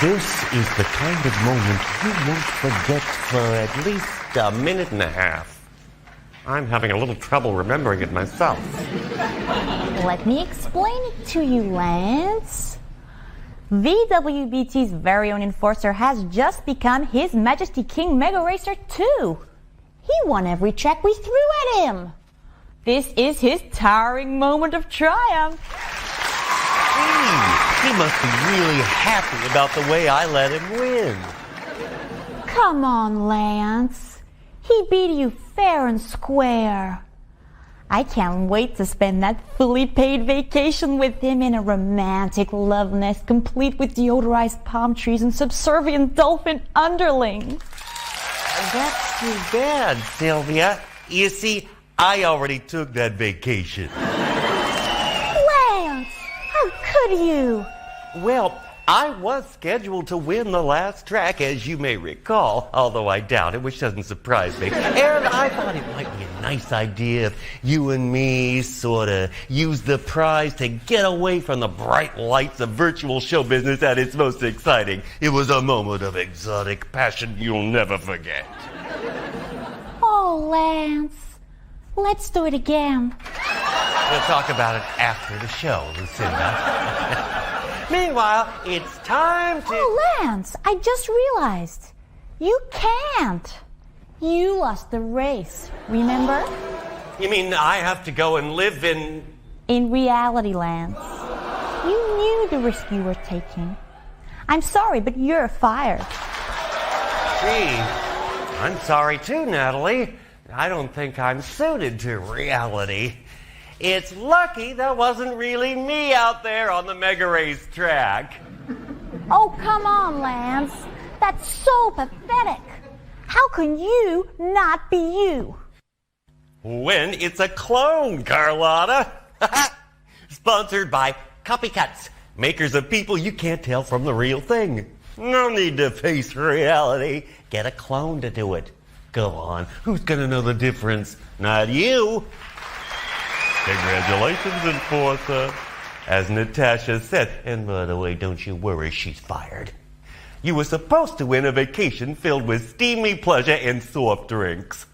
S2: This is the kind of moment you won't forget for at least a minute and a half. I'm having a little trouble remembering it myself.
S3: Let me explain it to you, Lance. VWBT's very own enforcer has just become His Majesty King Megaracer 2. He won every check we threw at him. This is his towering moment of triumph.
S4: He must be really happy about the way I let him win.
S3: Come on, Lance. He beat you fair and square. I can't wait to spend that fully paid vacation with him in a romantic love nest complete with deodorized palm trees and subservient dolphin underlings.
S4: That's too bad, Sylvia. You see, I already took that vacation.
S3: Lance, how could you?
S4: Well, I was scheduled to win the last track, as you may recall, although I doubt it, which doesn't surprise me. And I thought it might be a nice idea if you and me sort of use the prize to get away from the bright lights of virtual show business at its most exciting. It was a moment of exotic passion you'll never forget.
S3: Oh, Lance, let's do it again.
S4: We'll talk about it after the show, Lucinda. Meanwhile, it's time to...
S3: Oh, Lance, I just realized. You can't. You lost the race, remember?
S4: You mean I have to go and live in...
S3: In reality, Lance. You knew the risk you were taking. I'm sorry, but you're fired.
S4: Gee, I'm sorry too, Natalie. I don't think I'm suited to reality. It's lucky that wasn't really me out there on the Megarace track.
S3: Oh, come on, Lance. That's so pathetic. How can you not be you?
S4: When it's a clone, Carlotta. Sponsored by Copycats, makers of people you can't tell from the real thing. No need to face reality. Get a clone to do it. Go on. Who's gonna know the difference? Not you. Congratulations, Enforcer. As Natasha said, and by the way, don't you worry, she's fired. You were supposed to win a vacation filled with steamy pleasure and soft drinks.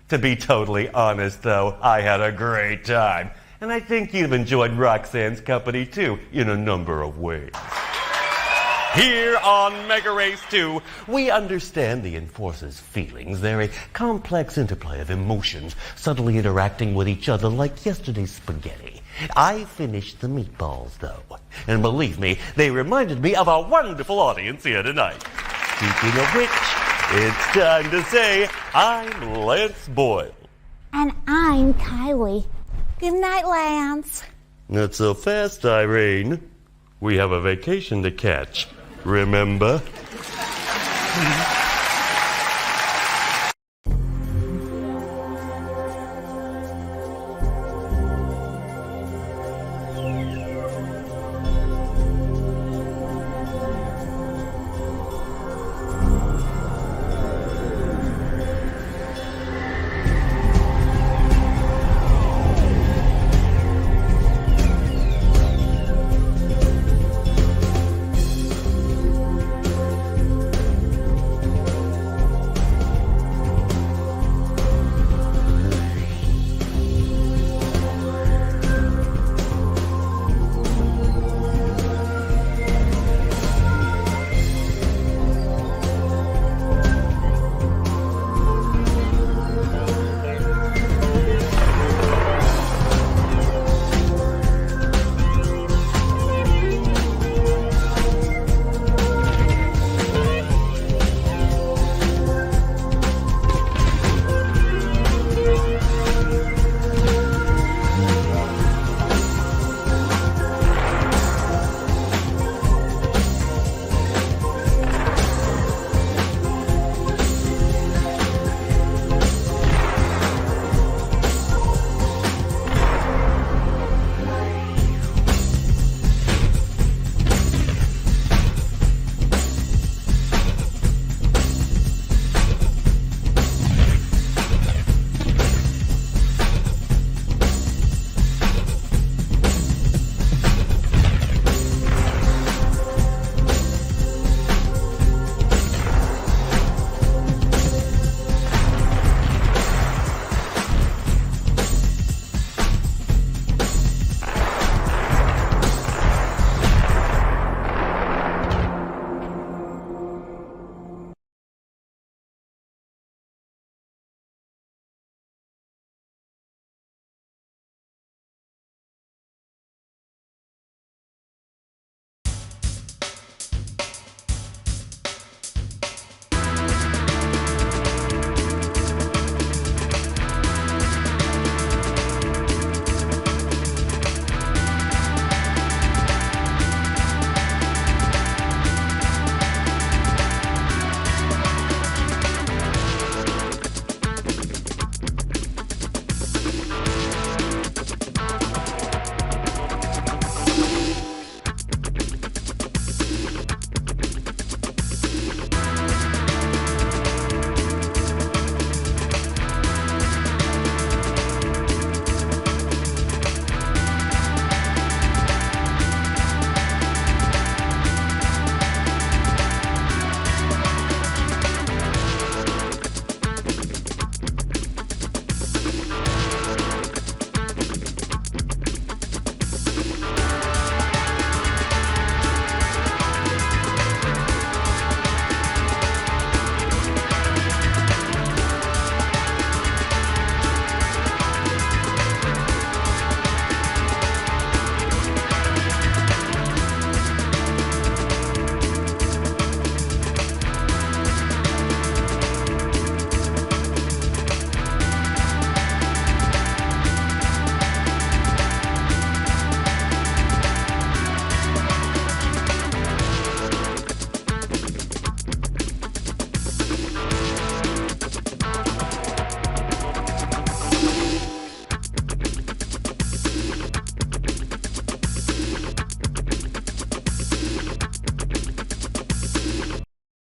S4: To be totally honest, though, I had a great time. And I think you've enjoyed Roxanne's company, too, in a number of ways. Here on Megarace 2, we understand the Enforcer's feelings. They're a complex interplay of emotions, subtly interacting with each other like yesterday's spaghetti. I finished the meatballs, though. And believe me, they reminded me of a wonderful audience here tonight. Speaking of which, it's time to say, I'm Lance Boyle.
S3: And I'm Kylie. Good night, Lance.
S4: Not so fast, Irene. We have a vacation to catch. Remember?